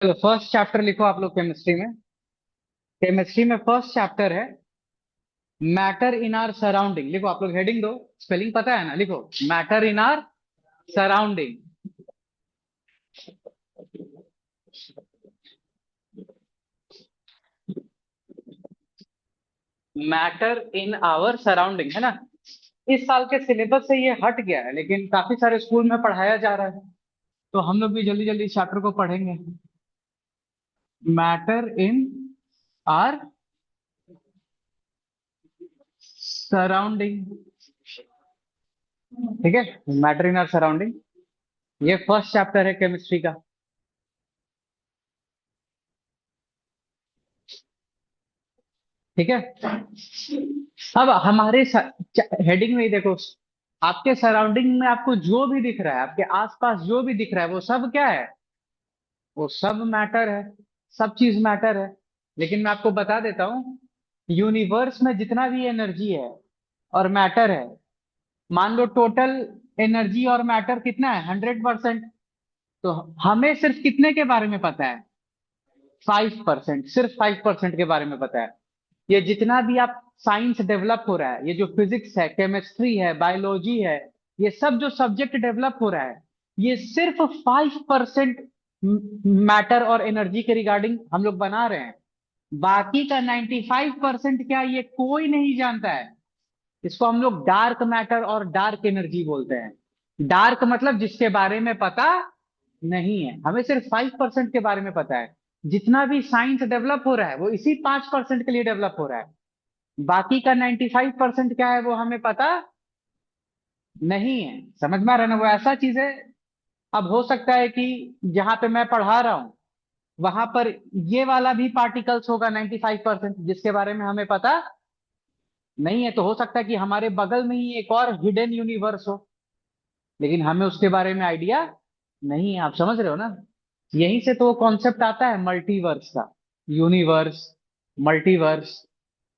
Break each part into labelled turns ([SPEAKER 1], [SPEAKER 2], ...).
[SPEAKER 1] चलो first chapter लिखो आप लोग केमिस्ट्री में। केमिस्ट्री में फर्स्ट चैप्टर है मैटर इन आर सराउंडिंग। लिखो आप लोग, हेडिंग दो। स्पेलिंग पता है ना? लिखो matter in our surrounding. Matter in our surrounding है ना। इस साल के सिलेबस से ये हट गया है, लेकिन काफी सारे स्कूल में पढ़ाया जा रहा है, तो हम लोग भी जल्दी जल्दी इस चैप्टर को पढ़ेंगे। Matter in our surrounding. ठीक है, मैटर इन आर सराउंडिंग, ये फर्स्ट चैप्टर है केमिस्ट्री का। ठीक है, अब हमारे हेडिंग में ही देखो, आपके सराउंडिंग में आपको जो भी दिख रहा है, आपके आसपास जो भी दिख रहा है, वो सब क्या है? वो सब मैटर है। सब चीज मैटर है। लेकिन मैं आपको बता देता हूँ, यूनिवर्स में जितना भी एनर्जी है और मैटर है, मान लो टोटल एनर्जी और मैटर कितना है? 100%। तो हमें सिर्फ कितने के बारे में पता है? 5%। सिर्फ 5% के बारे में पता है। ये जितना भी आप साइंस डेवलप हो रहा है, ये जो फिजिक्स है, केमिस्ट्री है, बायोलॉजी है, ये सब जो सब्जेक्ट डेवलप हो रहा है, ये सिर्फ 5% मैटर और एनर्जी के रिगार्डिंग हम लोग बना रहे हैं। बाकी का 95% क्या, ये कोई नहीं जानता है। इसको हम लोग डार्क मैटर और डार्क एनर्जी बोलते हैं। डार्क मतलब जिसके बारे में पता नहीं है। हमें सिर्फ 5% के बारे में पता है। जितना भी साइंस डेवलप हो रहा है, वो इसी 5% के लिए डेवलप हो रहा है। बाकी का 95% क्या है, वो हमें पता नहीं है। समझ में आ रहा है ना? वो ऐसा चीज है। अब हो सकता है कि जहां पे मैं पढ़ा रहा हूं, वहां पर ये वाला भी पार्टिकल्स होगा 95%, जिसके बारे में हमें पता नहीं है। तो हो सकता है कि हमारे बगल में ही एक और हिडन यूनिवर्स हो, लेकिन हमें उसके बारे में आइडिया नहीं है। आप समझ रहे हो ना? यहीं से तो कॉन्सेप्ट आता है मल्टीवर्स का। यूनिवर्स, मल्टीवर्स,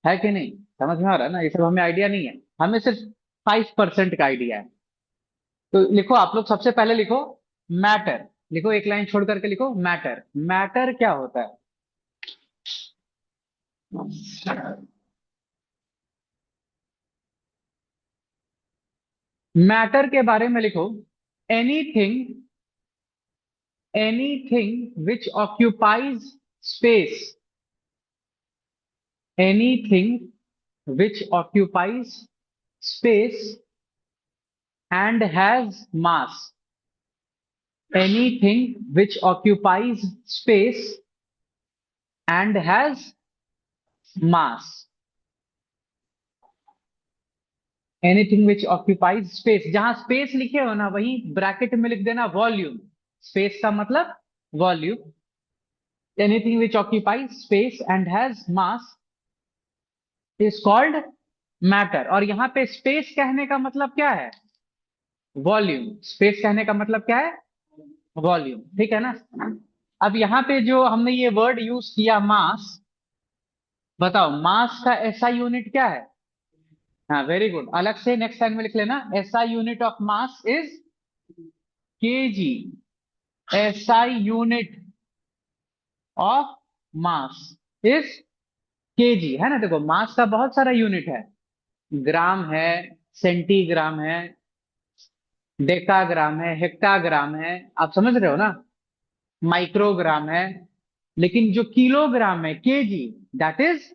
[SPEAKER 1] है कि नहीं? समझ में आ रहा है ना? ये सब हमें आइडिया नहीं है। हमें सिर्फ 5% का आइडिया है। तो लिखो आप लोग, सबसे पहले लिखो मैटर। लिखो, एक लाइन छोड़ करके लिखो मैटर। मैटर क्या होता है? मैटर के बारे में लिखो anything, anything which occupies space, anything which occupies space and has mass. Anything which occupies space and has mass. Anything which occupies space, जहां स्पेस लिखे हो ना, वहीं ब्रैकेट में लिख देना वॉल्यूम। स्पेस का मतलब volume. Anything which occupies space and has mass is called matter. और यहाँ पे स्पेस कहने का मतलब क्या है? वॉल्यूम। स्पेस कहने का मतलब क्या है? वॉल्यूम। ठीक है ना? अब यहाँ पे जो हमने ये वर्ड यूज किया मास, बताओ मास का एसआई यूनिट क्या है? हाँ, वेरी गुड। अलग से नेक्स्ट लाइन में लिख लेना, SI unit of mass is KG. SI unit of mass is KG, है ना? देखो, मास का बहुत सारा यूनिट है। ग्राम है, सेंटीग्राम है, डेकाग्राम है, हेक्टाग्राम है। आप समझ रहे हो ना? माइक्रोग्राम है। लेकिन जो किलोग्राम है, KG, that is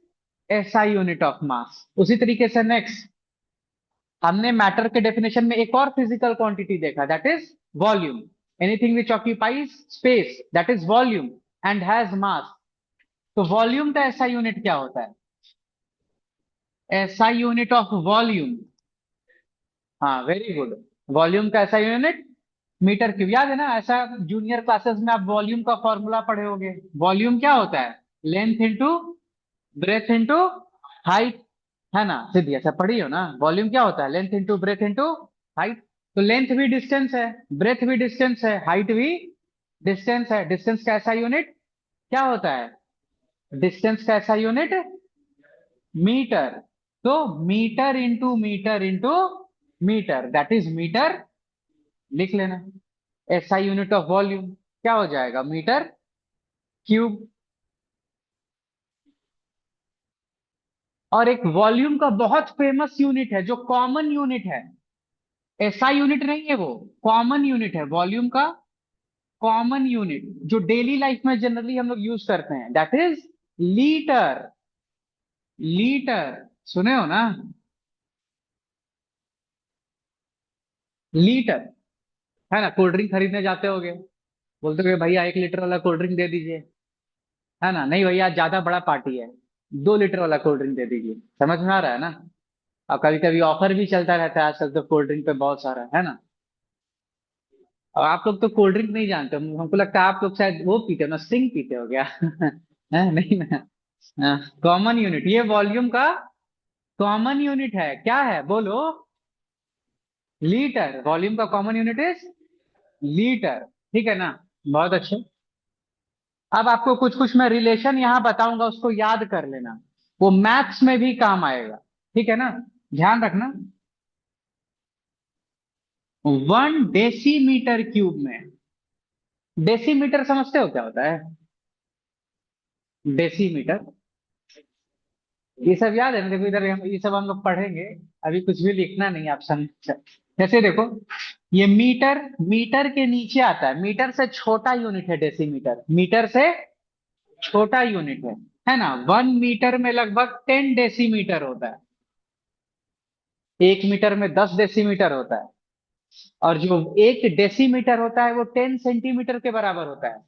[SPEAKER 1] SI unit of mass. उसी तरीके से नेक्स्ट, हमने मैटर के डेफिनेशन में एक और फिजिकल क्वांटिटी देखा, that is volume. Anything which occupies space, that is volume and has मास। तो वॉल्यूम का एसआई यूनिट क्या होता है? एसआई यूनिट ऑफ वॉल्यूम, हाँ वेरी गुड, वॉल्यूम का एसआई यूनिट मीटर क्यूब। याद है ना? ऐसा जूनियर क्लासेस में आप वॉल्यूम का फॉर्मूला पढ़े होगे। वॉल्यूम क्या होता है? Length into breadth into height, है ना? सीधी ऐसा पढ़ी हो ना? वॉल्यूम क्या होता है? Length into breadth into height. तो लेंथ भी डिस्टेंस है, ब्रेथ भी डिस्टेंस है, हाइट भी डिस्टेंस है। डिस्टेंस का ऐसा यूनिट क्या होता है? डिस्टेंस का ऐसा यूनिट मीटर। तो metre into metre into metre, that is metre. लिख लेना। एसआई यूनिट ऑफ वॉल्यूम क्या हो जाएगा? Metre cube. और एक वॉल्यूम का बहुत फेमस यूनिट है जो कॉमन यूनिट है, ऐसा यूनिट नहीं है वो, कॉमन यूनिट है वॉल्यूम का, कॉमन यूनिट जो डेली लाइफ में जनरली हम लोग यूज करते हैं, दैट इज लीटर। लीटर, सुने हो ना? लीटर, है ना? कोल्ड ड्रिंक खरीदने जाते होगे, बोलते हो भैया 1 लीटर वाला कोल्ड ड्रिंक दे दीजिए, है ना? नहीं भैया आज ज्यादा बड़ा पार्टी है, 2 लीटर वाला कोल्ड ड्रिंक दे दीजिए। समझ में आ रहा है ना? और कभी कभी ऑफर भी चलता रहता है आजकल तो कोल्ड ड्रिंक पे बहुत सारा, है ना? और आप लोग तो कोल्ड ड्रिंक नहीं जानते, हमको लगता है आप लोग शायद वो पीते हो ना, स्टिंग पीते हो क्या? है नहीं ना? कॉमन यूनिट, ये वॉल्यूम का कॉमन यूनिट है, क्या है बोलो? लीटर, वॉल्यूम का कॉमन यूनिट इज लीटर। ठीक है ना? बहुत अच्छे। अब आपको कुछ कुछ मैं रिलेशन यहां बताऊंगा, उसको याद कर लेना, वो मैथ्स में भी काम आएगा। ठीक है ना? ध्यान रखना। 1 डेसीमीटर क्यूब में, डेसीमीटर समझते हो क्या होता है? डेसीमीटर, ये सब याद है ना? देखो इधर ये सब हम लोग पढ़ेंगे, अभी कुछ भी लिखना नहीं, आप समझ। जैसे देखो, ये मीटर, मीटर के नीचे आता है, मीटर से छोटा यूनिट है डेसीमीटर, मीटर से छोटा यूनिट है ना? 1 मीटर में लगभग 10 डेसीमीटर होता है, 1 मीटर में 10 डेसीमीटर होता है। और जो 1 डेसीमीटर होता है वो 10 सेंटीमीटर के बराबर होता है।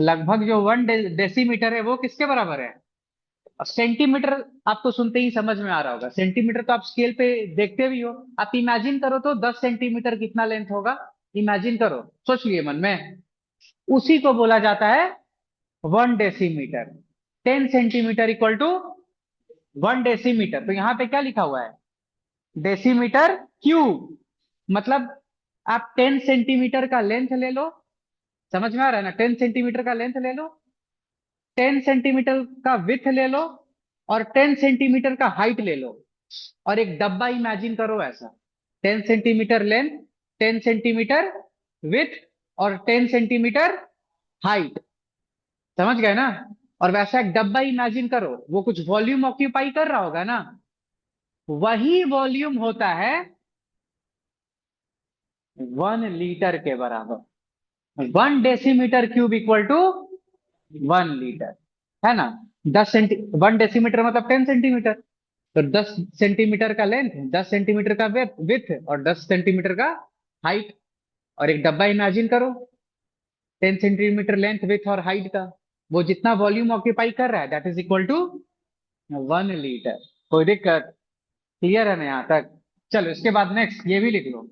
[SPEAKER 1] लगभग जो 1 डेसीमीटर है वो किसके बराबर है? और सेंटीमीटर आपको सुनते ही समझ में आ रहा होगा, सेंटीमीटर तो आप स्केल पे देखते भी हो। आप इमेजिन करो तो 10 सेंटीमीटर कितना लेंथ होगा, इमेजिन करो, सोच लिए मन में। उसी को बोला जाता है 1 decimetre. 10 centimetre equal to 1 decimetre. तो यहाँ पे क्या लिखा हुआ है? Decimetre cube. मतलब आप 10 सेंटीमीटर का लेंथ ले लो, समझ में आ रहा है ना? 10 सेंटीमीटर का लेंथ ले लो, 10 सेंटीमीटर का विथ ले लो, और 10 सेंटीमीटर का हाइट ले लो, और एक डब्बा इमेजिन करो ऐसा, 10 सेंटीमीटर लेंथ, 10 सेंटीमीटर विथ, और 10 सेंटीमीटर हाइट। समझ गए ना? और वैसा एक डब्बा इमेजिन करो, वो कुछ वॉल्यूम ऑक्यूपाई कर रहा होगा ना, वही वॉल्यूम होता है 1 लीटर के बराबर। 1 decimetre cube equal to 1 litre, है ना? 1 डेसीमीटर मतलब 10 सेंटीमीटर। तो 10 सेंटीमीटर का लेंथ, 10 सेंटीमीटर का विथ, और 10 सेंटीमीटर का हाइट। और एक डब्बा इमेजिन करो, 10 सेंटीमीटर लेंथ, विथ और हाइट का, वो जितना वॉल्यूम ऑक्यूपाई कर रहा है that is equal to 1 litre. कोई दिक्कत? क्लियर है ना यहाँ तक? चलो इसके बाद नेक्स्ट ये भी लिख लो,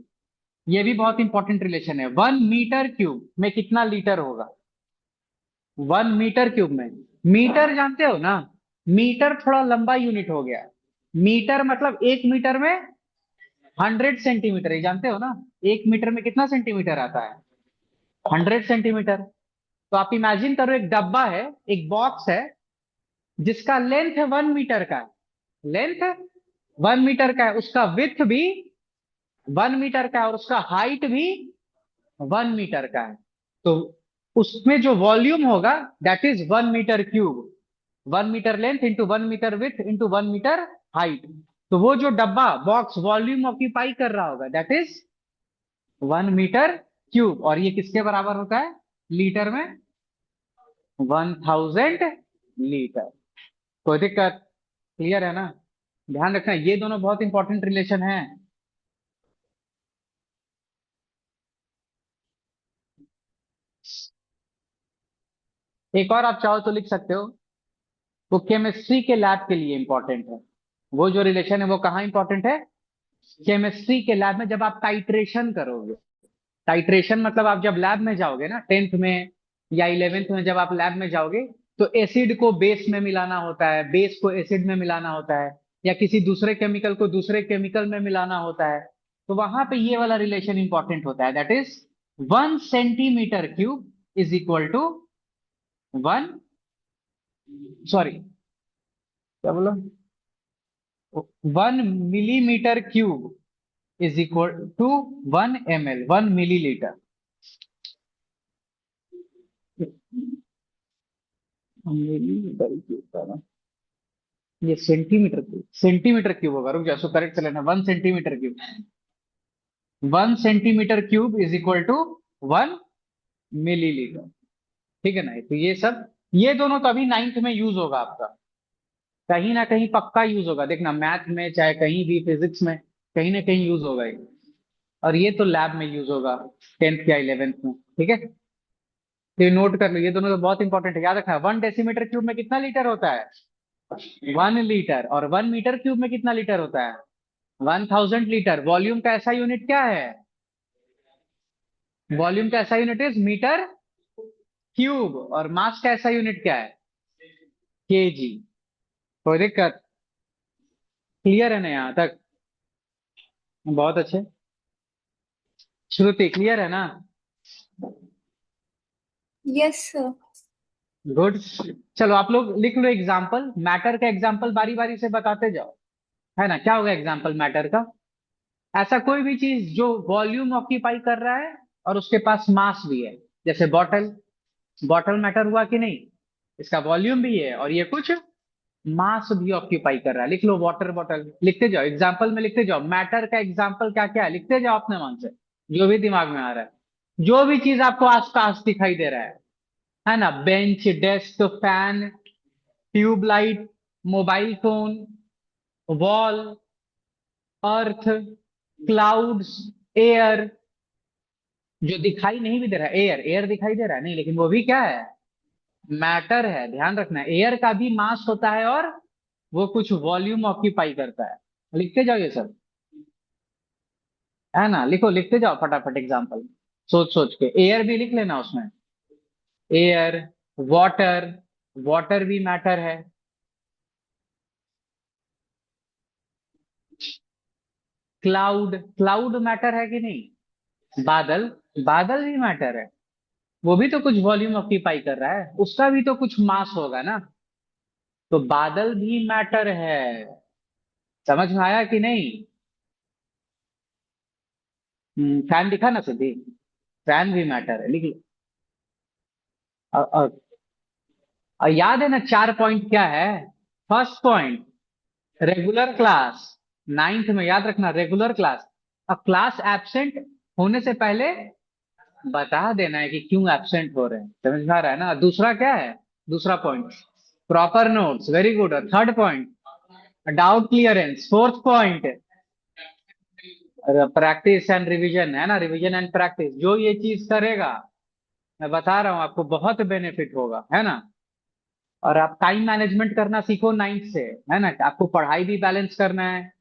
[SPEAKER 1] ये भी बहुत इंपॉर्टेंट रिलेशन है। 1 मीटर क्यूब में कितना लीटर होगा? 1 मीटर क्यूब में, मीटर जानते हो ना? मीटर थोड़ा लंबा यूनिट हो गया, मीटर मतलब 1 मीटर में 100 सेंटीमीटर, ये जानते हो ना? 1 मीटर में कितना सेंटीमीटर आता है? 100 सेंटीमीटर। तो आप इमेजिन करो एक डब्बा है, एक बॉक्स है, जिसका लेंथ है 1 मीटर का है, लेंथ 1 मीटर का है, उसका विथ भी 1 मीटर का है, और उसका हाइट भी 1 मीटर का है। तो उसमें जो वॉल्यूम होगा that is 1 metre cube. 1 metre length into 1 metre width into 1 metre height. तो वो जो डब्बा बॉक्स वॉल्यूम ऑक्यूपाई कर रहा होगा दैट इज 1 मीटर क्यूब। और ये किसके बराबर होता है लीटर में? 1000 लीटर। कोई दिक्कत? क्लियर है ना? ध्यान रखना ये दोनों बहुत इंपॉर्टेंट रिलेशन है। एक और आप चाहो तो लिख सकते हो, वो केमिस्ट्री के लैब के लिए इंपॉर्टेंट है। वो जो रिलेशन है वो कहाँ इंपॉर्टेंट है? केमिस्ट्री के लैब में, जब आप टाइट्रेशन करोगे। टाइट्रेशन मतलब आप जब लैब में जाओगे ना, 10th में या 11th में जब आप लैब में जाओगे, तो एसिड को बेस में मिलाना होता है, बेस को एसिड में मिलाना होता है, या किसी दूसरे केमिकल को दूसरे केमिकल में मिलाना होता है। तो वहां पे ये वाला रिलेशन इंपॉर्टेंट होता है, that is 1 centimetre cube is equal to 1, sorry क्या बोला, 1 millimetre cube is equal to 1 ml, 1 millilitre. Millimetre cube है ना, ये सेंटीमीटर क्यूब होगा। रुक जाओ, सो करेक्ट कर लेना, 1 centimetre cube. 1 centimetre cube is equal to 1 millilitre. ठीक है ना? तो ये सब, ये दोनों तो अभी नाइन्थ में यूज होगा आपका, कहीं ना कहीं पक्का यूज होगा, देखना मैथ में चाहे कहीं भी, फिजिक्स में कहीं ना कहीं यूज होगा ये। और ये तो लैब में यूज होगा, 10th या 11th में। ठीक है, तो ये नोट कर लो, ये दोनों तो बहुत इंपॉर्टेंट है, याद रखना। 1 डेसीमीटर क्यूब में कितना लीटर होता है? 1 लीटर। और 1 मीटर क्यूब में कितना लीटर होता है? 1000 लीटर। वॉल्यूम का ऐसा यूनिट क्या है? वॉल्यूम का ऐसा यूनिट इज मीटर क्यूब। और मास का ऐसा यूनिट क्या है? केजी। कोई दिक्कत? क्लियर है ना यहाँ तक? बहुत अच्छे। श्रुति क्लियर है ना?
[SPEAKER 2] Yes sir.
[SPEAKER 1] गुड। चलो आप लोग लिख लो एग्जाम्पल, मैटर का एग्जाम्पल बारी बारी से बताते जाओ। है ना? क्या होगा एग्जाम्पल मैटर का? ऐसा कोई भी चीज जो वॉल्यूम ऑक्यूपाई कर रहा है और उसके पास मास भी है। जैसे बॉटल, बॉटल मैटर हुआ कि नहीं? इसका वॉल्यूम भी है और ये कुछ मास भी ऑक्यूपाई कर रहा है। लिख लो वाटर बॉटल, लिखते जाओ एग्जाम्पल में, लिखते जाओ मैटर का एग्जाम्पल क्या क्या है, लिखते जाओ अपने मन से, जो भी दिमाग में आ रहा है, जो भी चीज आपको आसपास दिखाई दे रहा है ना? Bench, desk, fan, tubelight, mobile phone, wall, earth, clouds, air. जो दिखाई नहीं भी दे रहा है, एयर, एयर दिखाई दे रहा है नहीं, लेकिन वो भी क्या है? मैटर है। ध्यान रखना, एयर का भी मास होता है और वो कुछ वॉल्यूम ऑक्यूपाई करता है। लिखते जाओ ये सब, है ना? लिखो, लिखते जाओ फटाफट एग्जाम्पल, सोच सोच के। एयर भी लिख लेना उसमें, एयर, वाटर, वाटर भी मैटर है। क्लाउड, क्लाउड मैटर है कि नहीं? बादल, बादल भी मैटर है। वो भी तो कुछ वॉल्यूम ऑक्यूपाई कर रहा है, उसका भी तो कुछ मास होगा ना। तो बादल भी मैटर है। समझ में आया कि नहीं? फैन दिखा ना सिद्धि? फैन भी मैटर है, लिख लो। और, और, और याद है ना 4 पॉइंट क्या है? First point, regular class. Ninth में याद रखना, रेगुलर क्लास। अब क्लास एब्सेंट होने से पहले बता देना है कि क्यों एब्सेंट हो रहे हैं। समझ में आ रहा है ना? दूसरा क्या है? दूसरा point, proper notes. Very good. Third point, doubt clearance. Fourth point, practice and revision, है ना? रिवीजन एंड प्रैक्टिस, जो ये चीज करेगा, मैं बता रहा हूं आपको, बहुत बेनिफिट होगा, है ना? और आप टाइम मैनेजमेंट करना सीखो नाइन्थ से, है ना? आपको पढ़ाई भी बैलेंस करना है,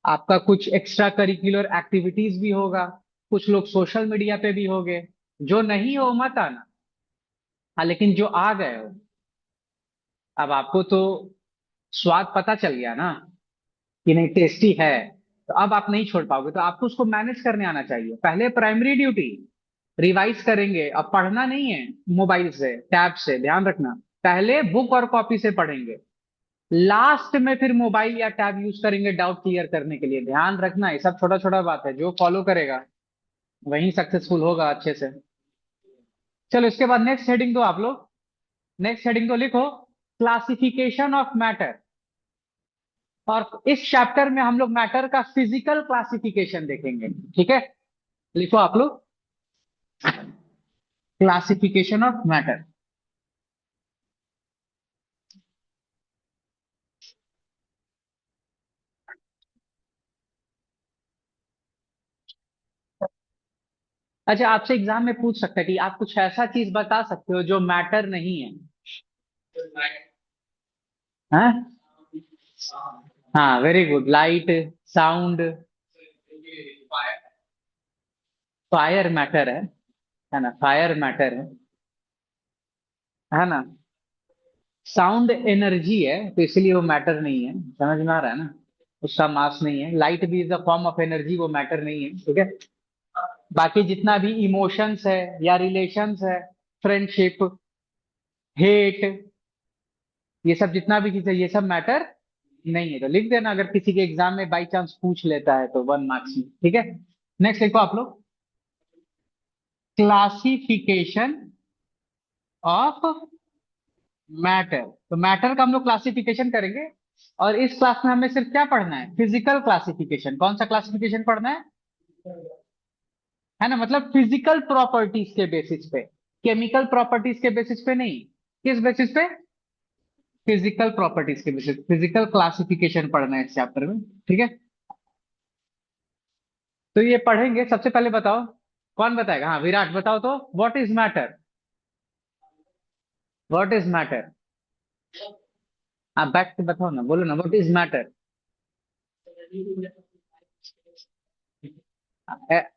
[SPEAKER 1] आपका कुछ एक्स्ट्रा करिकुलर एक्टिविटीज भी होगा, कुछ लोग सोशल मीडिया पे भी होंगे। जो नहीं हो मत आना। हाँ, लेकिन जो आ गए हो, अब आपको तो स्वाद पता चल गया ना कि नहीं, टेस्टी है, तो अब आप नहीं छोड़ पाओगे, तो आपको उसको मैनेज करने आना चाहिए। पहले प्राइमरी ड्यूटी रिवाइज करेंगे, अब पढ़ना नहीं है मोबाइल से, टैब से, ध्यान रखना। पहले बुक और कॉपी से पढ़ेंगे, लास्ट में फिर मोबाइल या टैब यूज करेंगे डाउट क्लियर करने के लिए। ध्यान रखना, ये सब छोटा छोटा बात है, जो फॉलो करेगा वही सक्सेसफुल होगा अच्छे से। चलो इसके बाद नेक्स्ट हेडिंग दो आप लोग, नेक्स्ट हेडिंग तो लिखो, क्लासिफिकेशन ऑफ मैटर। और इस चैप्टर में हम लोग मैटर का फिजिकल क्लासिफिकेशन देखेंगे। ठीक है, लिखो आप लोग, क्लासिफिकेशन ऑफ मैटर। अच्छा, आपसे एग्जाम में पूछ सकता है कि आप कुछ ऐसा चीज बता सकते हो जो मैटर नहीं है? हाँ, हाँ, very good. Light, sound, fire matter है ना? फायर मैटर है ना? साउंड एनर्जी है, तो इसलिए वो मैटर नहीं है। समझ में आ रहा है ना? उसका मास नहीं है। लाइट भी is a form of energy, वो मैटर नहीं है। ठीक है, बाकी जितना भी इमोशंस है या रिलेशंस है, फ्रेंडशिप, हेट, ये सब जितना भी चीज है, ये सब मैटर नहीं है। तो लिख देना, अगर किसी के एग्जाम में बाई चांस पूछ लेता है तो 1 मार्क्स में। ठीक है, नेक्स्ट लिखो आप लोग, क्लासिफिकेशन ऑफ मैटर। तो मैटर का हम लोग क्लासिफिकेशन करेंगे। और इस क्लास में हमें सिर्फ क्या पढ़ना है? Physical classification. कौन सा क्लासिफिकेशन पढ़ना है ना? मतलब फिजिकल प्रॉपर्टीज के बेसिस पे, केमिकल प्रॉपर्टीज के बेसिस पे नहीं। किस बेसिस पे? फिजिकल प्रॉपर्टीज के बेसिस, फिजिकल क्लासिफिकेशन पढ़ना है इस चैप्टर में। ठीक है, तो ये पढ़ेंगे। सबसे पहले बताओ, कौन बताएगा? हाँ विराट, बताओ तो, what is matter? What is matter? आप बैठ के बताओ ना, बोलो ना, what is matter?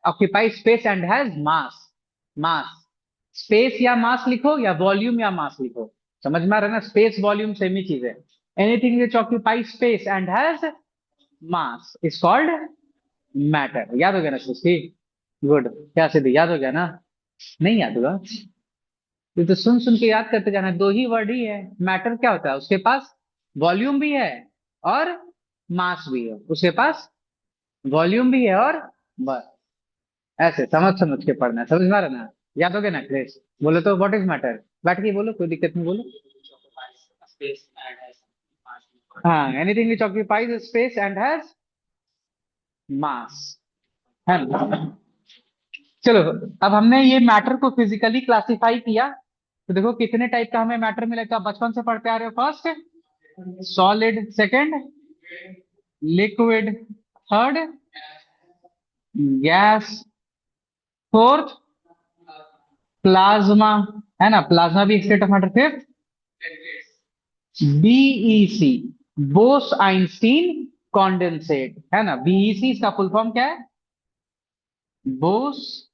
[SPEAKER 1] Occupy space and has mass. Mass. Space या मास लिखो, या वॉल्यूम या मास लिखो। समझ में आ रहा है ना? स्पेस वॉल्यूम सेम ही चीज है। Anything which occupy space and has mass is called matter. याद हो गया ना सृष्टि? गुड। क्या सिद्धि, याद हो गया ना? नहीं याद होगा? ये तो सुन सुन के याद करते जाना। दो ही वर्ड ही है। मैटर क्या होता है? उसके पास वॉल्यूम भी है और मास भी है। उसके पास वॉल्यूम भी है और बस। ऐसे समझ समझ के पढ़ना है। समझ में आ रहा है ना? याद हो गया ना क्लेश? बोलो तो, व्हाट इज मैटर? बैठ के बोलो, कोई दिक्कत नहीं, बोलो। हाँ, anything which occupies space and has मास, है ना? चलो, अब हमने ये मैटर को फिजिकली क्लासिफाई किया। तो देखो कितने टाइप का हमें मैटर मिला, तो आप बचपन से पढ़ते आ रहे हो। First solid, second liquid, third gas, fourth plasma, है ना? प्लाज्मा भी एक state of matter. Fifth BEC, Bose Einstein condensate, है ना? बीईसी इसका फुल फॉर्म क्या है? Bose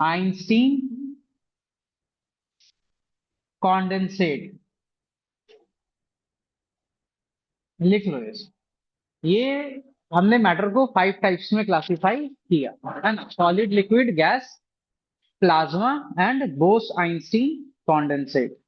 [SPEAKER 1] Einstein condensate. लिख लो ये हमने मैटर को 5 टाइप्स में क्लासिफाई किया, है ना? Solid, liquid, gas, plasma and boss Einstein condensate.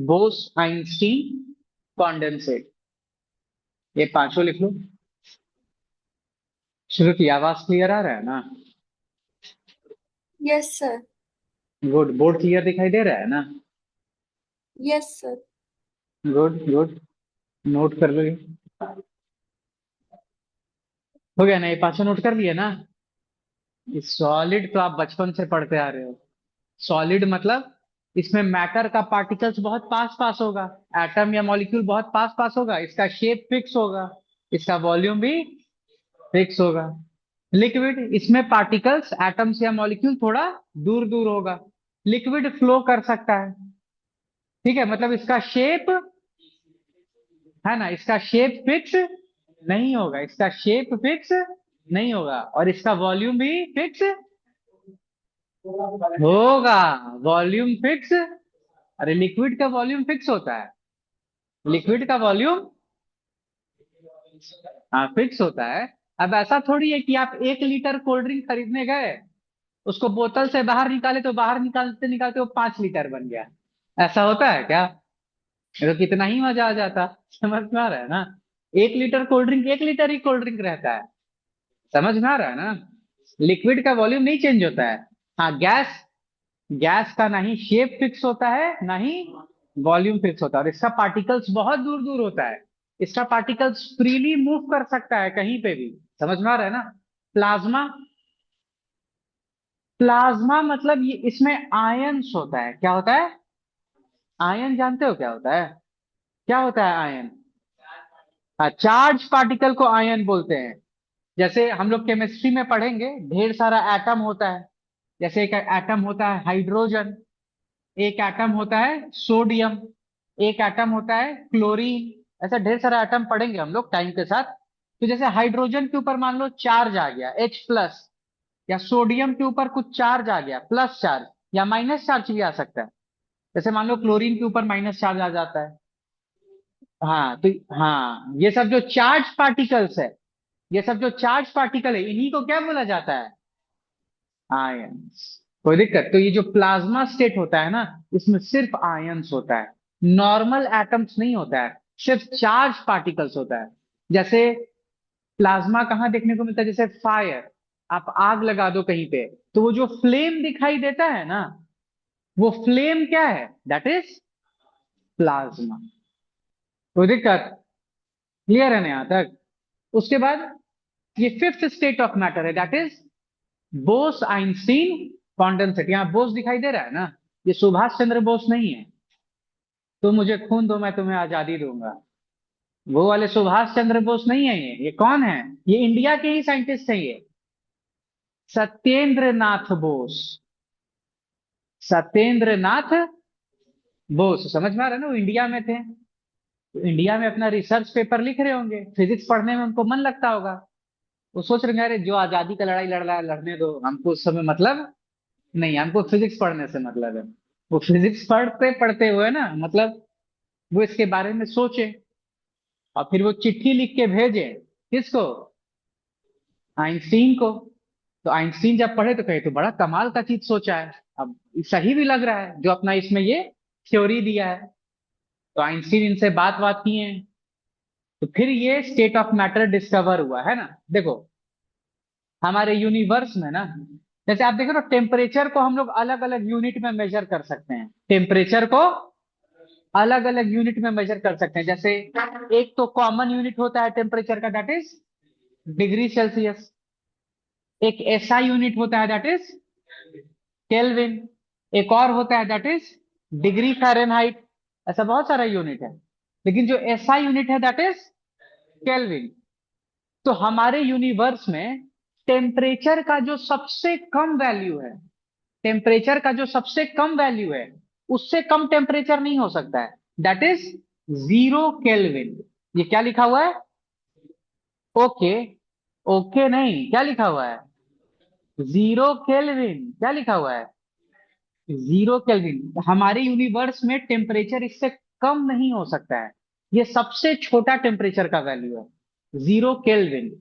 [SPEAKER 1] Bose Einstein condensate, ये पांचों लिख लो। शुरू की आवाज क्लियर आ रहा है ना?
[SPEAKER 2] Yes sir.
[SPEAKER 1] Good. Board clear दिखाई दे रहा है ना?
[SPEAKER 2] Yes sir.
[SPEAKER 1] Good good. Note कर लो ये। हो गया ना? ये पांचों नोट कर लिए ना? सॉलिड तो आप बचपन से पढ़ते आ रहे हो। सॉलिड मतलब इसमें मैटर का पार्टिकल्स बहुत पास पास होगा। एटम या मॉलिक्यूल बहुत पास पास होगा। इसका शेप फिक्स होगा। इसका वॉल्यूम भी फिक्स होगा। लिक्विड, इसमें पार्टिकल्स, एटम्स या मॉलिक्यूल थोड़ा दूर दूर होगा। लिक्विड फ्लो कर सकता है। ठीक है, मतलब इसका शेप, है ना, इसका शेप फिक्स नहीं होगा। इसका शेप फिक्स नहीं होगा, और इसका वॉल्यूम भी फिक्स होगा। Volume fix. अरे लिक्विड का वॉल्यूम फिक्स होता है। लिक्विड का वॉल्यूम, हाँ, फिक्स होता है। अब ऐसा थोड़ी है कि आप 1 लीटर कोल्ड ड्रिंक खरीदने गए, उसको बोतल से बाहर निकाले तो बाहर निकालते निकालते वो 5 लीटर बन गया। ऐसा होता है क्या? ये तो कितना ही मजा आ जाता। समझ में आ रहा है ना? 1 लीटर कोल्ड ड्रिंक 1 लीटर ही कोल्ड ड्रिंक रहता है। समझ में आ रहा है ना? लिक्विड का वॉल्यूम नहीं चेंज होता है। हाँ, गैस, गैस का ना ही शेप फिक्स होता है, ना ही वॉल्यूम फिक्स होता है, और इसका पार्टिकल्स बहुत दूर दूर होता है। इसका पार्टिकल्स फ्रीली मूव कर सकता है कहीं पे भी। समझ में आ रहा है ना? प्लाज्मा, प्लाज्मा मतलब ये, इसमें आयन्स होता है। क्या होता है? आयन, जानते हो क्या होता है? क्या होता है आयन? हाँ, चार्ज पार्टिकल को आयन बोलते हैं। जैसे हम लोग केमिस्ट्री में पढ़ेंगे, ढेर सारा एटम होता है। जैसे एक एटम होता है हाइड्रोजन, एक एटम होता है सोडियम, एक एटम होता है क्लोरीन। ऐसा ढेर सारा एटम पढ़ेंगे हम लोग टाइम के साथ। तो जैसे हाइड्रोजन के ऊपर मान लो चार्ज आ गया H+, या सोडियम के ऊपर कुछ चार्ज आ गया प्लस चार्ज, या माइनस चार्ज भी आ सकता है। जैसे मान लो क्लोरीन के ऊपर माइनस चार्ज आ जाता है। हाँ तो हाँ, ये सब जो चार्ज पार्टिकल्स है, ये सब जो चार्ज पार्टिकल है, इन्हीं को क्या बोला जाता है? आयंस। कोई दिक्कत? तो ये जो प्लाज्मा स्टेट होता है ना, इसमें सिर्फ आयंस होता है, नॉर्मल एटम्स नहीं होता है, सिर्फ चार्ज पार्टिकल्स होता है। जैसे प्लाज्मा कहाँ देखने को मिलता है? जैसे फायर, आप आग लगा दो कहीं पे, तो वो जो फ्लेम दिखाई देता है ना, वो फ्लेम क्या है? That is plasma. कोई दिक्कत? क्लियर है ना यहां तक? उसके बाद ये फिफ्थ स्टेट ऑफ मैटर है, that is Bose Einstein condensate. यहाँ बोस दिखाई दे रहा है ना, ये सुभाष चंद्र बोस नहीं है। तो मुझे खून दो, मैं तुम्हें आजादी दूंगा, वो वाले सुभाष चंद्र बोस नहीं है। ये कौन है? ये इंडिया के ही साइंटिस्ट हैं ये, सत्येंद्र नाथ बोस। सत्येंद्र नाथ बोस, समझ में आ रहा है ना? वो इंडिया में थे, तो इंडिया में अपना रिसर्च पेपर लिख रहे होंगे, फिजिक्स पढ़ने में उनको मन लगता होगा। वो सोच रहे हैं, अरे जो आजादी का लड़ाई लड़ रहा है लड़ने दो, हमको उस समय मतलब नहीं, हमको फिजिक्स पढ़ने से मतलब है। वो फिजिक्स पढ़ते पढ़ते हुए ना, मतलब वो इसके बारे में सोचे, और फिर वो चिट्ठी लिख के भेजे। किसको? आइंस्टीन को। तो आइंस्टीन जब पढ़े तो कहे, तो बड़ा कमाल का चीज सोचा है, अब सही भी लग रहा है जो अपना इसमें ये थ्योरी दिया है। तो आइंस्टीन इनसे बात बात किए, तो फिर ये स्टेट ऑफ मैटर डिस्कवर हुआ है ना। देखो हमारे यूनिवर्स में ना, जैसे आप देखो ना, टेम्परेचर को हम लोग अलग अलग यूनिट में मेजर कर सकते हैं। टेम्परेचर को अलग अलग यूनिट में मेजर कर सकते हैं। जैसे एक तो कॉमन यूनिट होता है टेम्परेचर का, दैट इज डिग्री सेल्सियस। एक ऐसा यूनिट होता है दैट इज केल्विन। एक और होता है दैट इज डिग्री फ़ारेनहाइट। ऐसा बहुत सारा यूनिट है, लेकिन जो ऐसा यूनिट है दैट इज केल्विन। तो हमारे यूनिवर्स में टेम्परेचर का जो सबसे कम वैल्यू है, टेम्परेचर का जो सबसे कम वैल्यू है, उससे कम टेम्परेचर नहीं हो सकता है, दैट इज 0 केल्विन। ये क्या लिखा हुआ है? ओके, ओके नहीं, क्या लिखा हुआ है? 0 केल्विन। क्या लिखा हुआ है? 0 केल्विन। हमारे यूनिवर्स में टेम्परेचर इससे कम नहीं हो सकता है, ये सबसे छोटा टेम्परेचर का वैल्यू है 0 केल्विन।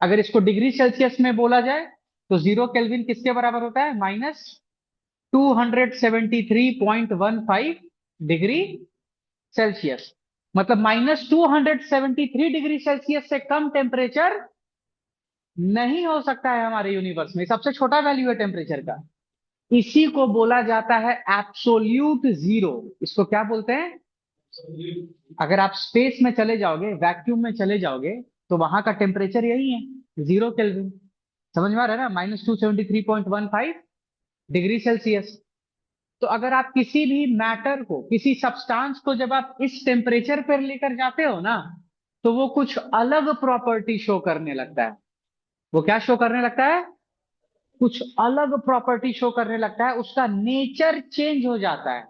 [SPEAKER 1] अगर इसको डिग्री सेल्सियस में बोला जाए, तो 0 केल्विन किसके बराबर होता है? -273.15 डिग्री सेल्सियस। मतलब -273 डिग्री सेल्सियस से कम टेम्परेचर नहीं हो सकता है हमारे यूनिवर्स में, सबसे छोटा वैल्यू है टेम्परेचर का। इसी को बोला जाता है एब्सोल्यूट जीरो। इसको क्या बोलते हैं? अगर आप स्पेस में चले जाओगे, वैक्यूम में चले जाओगे, तो वहां का टेम्परेचर यही है, 0 केल्विन। समझ में आ रहा है ना? -273.15 डिग्री सेल्सियस। तो अगर आप किसी भी मैटर को, किसी सब्सटेंस को जब आप इस टेम्परेचर पर लेकर जाते हो ना, तो वो कुछ अलग प्रॉपर्टी शो करने लगता है। वो क्या शो करने लगता है? कुछ अलग प्रॉपर्टी शो करने लगता है, उसका नेचर चेंज हो जाता है,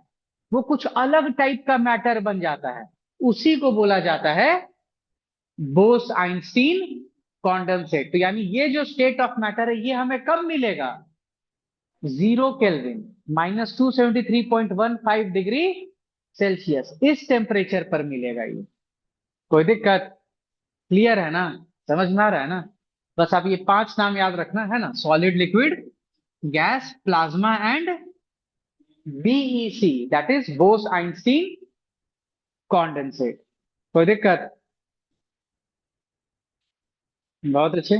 [SPEAKER 1] वो कुछ अलग टाइप का मैटर बन जाता है। उसी को बोला जाता है बोस आइंस्टीन कॉन्डेंसेट। तो यानी ये जो स्टेट ऑफ मैटर है, ये हमें कब मिलेगा? 0 केल्विन, -273.15 डिग्री सेल्सियस, इस टेम्परेचर पर मिलेगा ये। कोई दिक्कत? क्लियर है ना? समझ में आ रहा है ना? बस आप ये 5 नाम याद रखना है ना, solid, liquid, gas, plasma and BEC, that is Bose Einstein condensate. कोई दिक्कत? बहुत अच्छे।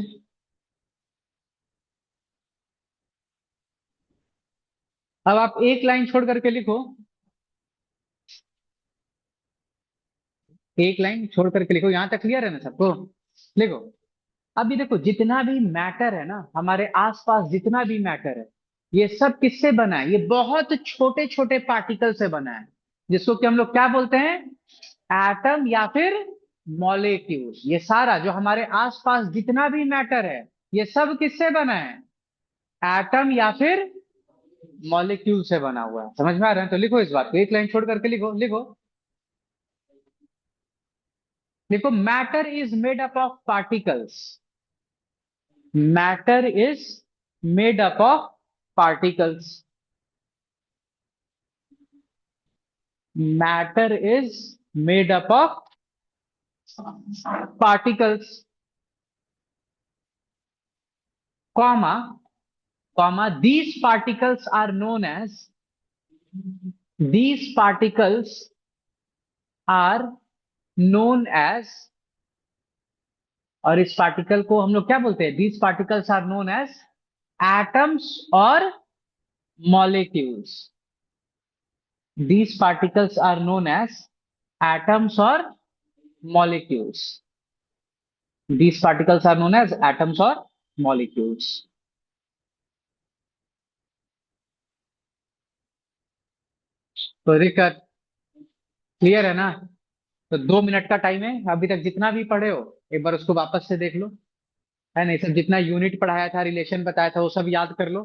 [SPEAKER 1] अब आप एक लाइन छोड़ करके लिखो, एक लाइन छोड़ करके लिखो। यहां तक क्लियर है ना सबको? लिखो। अभी देखो, जितना भी मैटर है ना हमारे आसपास, जितना भी मैटर है, ये सब किससे बना है? ये बहुत छोटे छोटे पार्टिकल से बना है, जिसको कि हम लोग क्या बोलते हैं? एटम या फिर मॉलिक्यूल। ये सारा जो हमारे आसपास जितना भी मैटर है, ये सब किससे बना है? एटम या फिर मॉलिक्यूल से बना हुआ है। समझ में आ रहा है? तो लिखो इस बात को, एक लाइन छोड़ करके लिखो। लिखो, देखो, matter is made up of particles. Matter is made up of particles. Matter is made up of particles, comma, these particles are known as, these particles are known as, और इस पार्टिकल को हम लोग क्या बोलते हैं? These particles are known as atoms और molecules. These particles are known as atoms और molecules. These particles are known as atoms और मॉलिक्यूल्स। तो दिक्कत क्लियर है ना? तो 2 मिनट का टाइम है, अभी तक जितना भी पढ़े हो एक बार उसको वापस से देख लो, है नहीं? सब जितना यूनिट पढ़ाया था, रिलेशन बताया था, वो सब याद कर लो।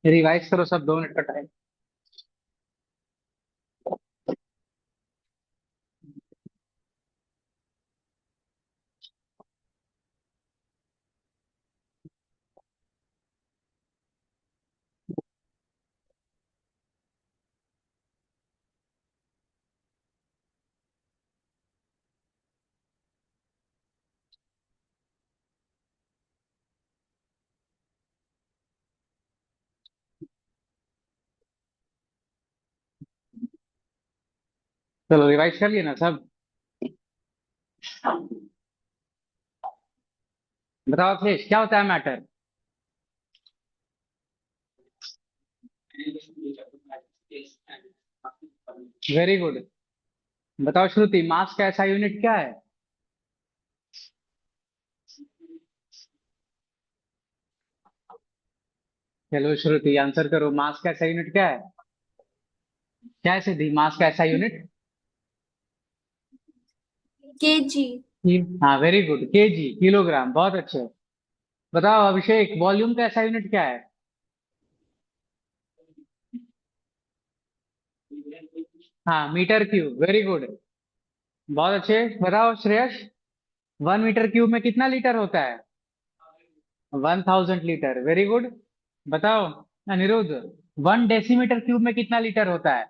[SPEAKER 1] रिवाइज करो सब, 2 मिनट का टाइम। चलो रिवाइज कर लिए ना सब? बताओ अखिलेश, क्या होता है मैटर? Very good. बताओ श्रुति, मास का ऐसा यूनिट क्या है? चलो श्रुति आंसर करो, मास का ऐसा यूनिट क्या है? क्या है सिद्धि, मास का ऐसा यूनिट?
[SPEAKER 2] केजी।
[SPEAKER 1] हाँ वेरी गुड, केजी, किलोग्राम, बहुत अच्छे। बताओ अभिषेक, वॉल्यूम का ऐसा यूनिट क्या है? हाँ मीटर क्यूब, वेरी गुड, बहुत अच्छे। बताओ श्रेयस, 1 मीटर क्यूब में कितना लीटर होता है? 1000 लीटर, वेरी गुड। बताओ अनिरुद्ध, 1 डेसीमीटर क्यूब में कितना लीटर होता है?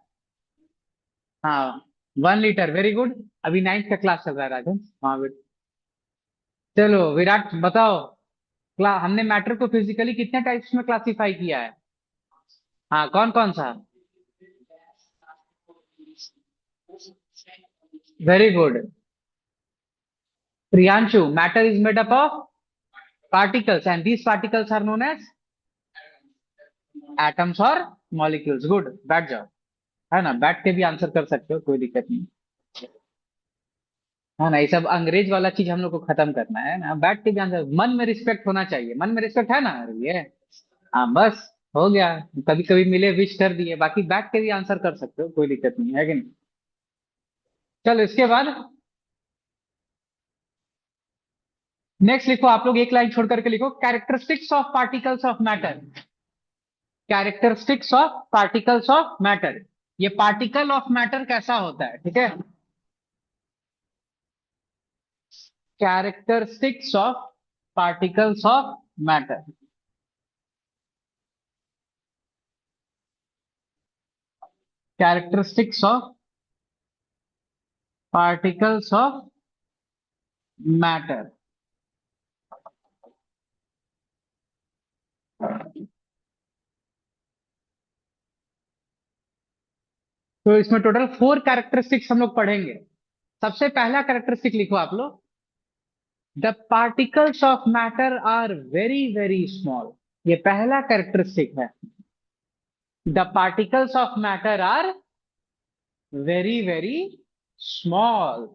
[SPEAKER 1] हाँ 1 लीटर, वेरी गुड। अभी 9th का क्लास चल रहा है राजन, हाँ बेटा। चलो विराट बताओ, हमने मैटर को फिजिकली कितने टाइप्स में क्लासिफाई किया है? हाँ कौन कौन सा? Very good Priyanshu, matter is made up of particles and these particles are known as atoms और मॉलिक्यूल्स। गुड, बैठ जाओ, है ना? बैठ के भी आंसर कर सकते हो, कोई दिक्कत नहीं, है ना? ये सब अंग्रेज वाला चीज हम लोग को खत्म करना है ना, बैठ के भी आंसर। मन में रिस्पेक्ट होना चाहिए, मन में रिस्पेक्ट है ना? ये हाँ बस, हो गया। कभी कभी मिले, विश कर दिए, बाकी बैठ के भी आंसर कर सकते हो, कोई दिक्कत नहीं है कि नहीं? चलो इसके बाद नेक्स्ट लिखो, आप लोग एक लाइन छोड़ करके लिखो, characteristics of particles of matter. Characteristics of particles of matter, ये पार्टिकल ऑफ मैटर कैसा होता है, ठीक है? Characteristics of particles of matter. Characteristics of particles of matter. तो इसमें टोटल 4 कैरेक्टरिस्टिक्स हम लोग पढ़ेंगे। सबसे पहला कैरेक्टरिस्टिक लिखो आप लोग, the particles of matter are very very small. ये पहला कैरेक्टरिस्टिक है, the particles of matter are very very small.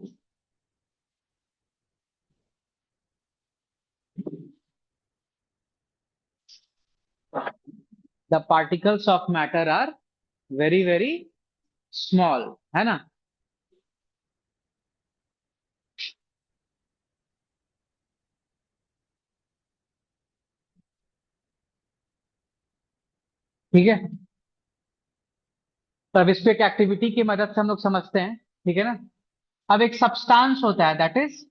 [SPEAKER 1] The particles of matter are very very small, है ना? ठीक है, तो अब इसको एक एक्टिविटी की मदद से हम लोग समझते हैं, ठीक है ना। अब एक सब्सटेंस होता है, दैट इज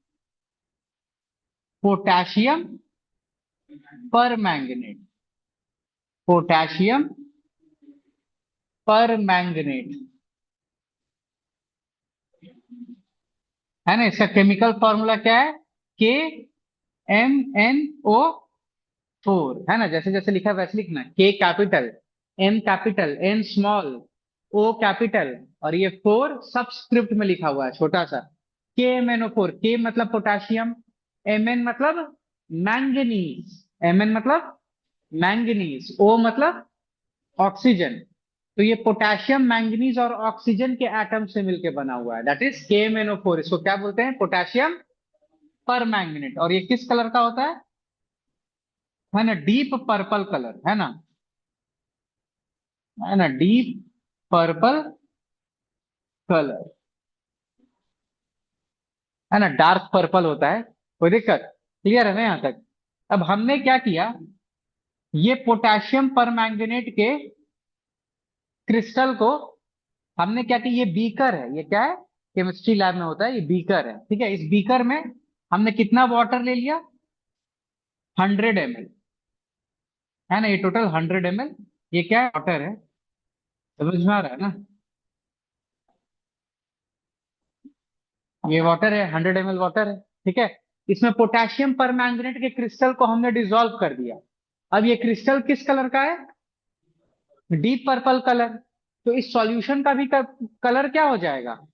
[SPEAKER 1] पोटेशियम पर मैंगनेट। पोटेशियम पर मैंगनेट, है ना। इसका केमिकल फॉर्मूला क्या है? KMnO4, है ना। जैसे जैसे लिखा है वैसे लिखना, K capital, M capital, N small, O capital, और ये फोर सबस्क्रिप्ट में लिखा हुआ है छोटा सा। KMnO4, के मतलब पोटाशियम, Mn मतलब मैंगनीज, Mn मतलब मैंगनीज, O मतलब ऑक्सीजन। तो ये पोटेशियम, मैंगनीज और ऑक्सीजन के एटम से मिलकर बना हुआ है, दैट इज KMnO4। इसको क्या बोलते हैं? पोटेशियम पर मैंगनेट। और ये किस कलर का होता है ना? डीप पर्पल कलर, है ना, डीप पर्पल कलर, है ना। डार्क पर्पल होता है। कोई दिक्कत? क्लियर है ना यहाँ तक? अब हमने क्या किया, ये पोटेशियम पर मैंगनेट के क्रिस्टल को हमने क्या किया, ये बीकर है, ये क्या है? केमिस्ट्री लैब में होता है, ये बीकर है, ठीक है। इस बीकर में हमने कितना वाटर ले लिया? 100 ml, है ना। ये टोटल 100 ml, ये क्या है? वाटर है। समझ में आ रहा है ना? ये वाटर है, 100 ml वाटर है, ठीक है। इसमें पोटेशियम पर मैंगनेट के क्रिस्टल को हमने डिसॉल्व कर दिया। अब ये क्रिस्टल किस कलर का है? Deep purple colour. तो इस सॉल्यूशन का भी कलर क्या हो जाएगा?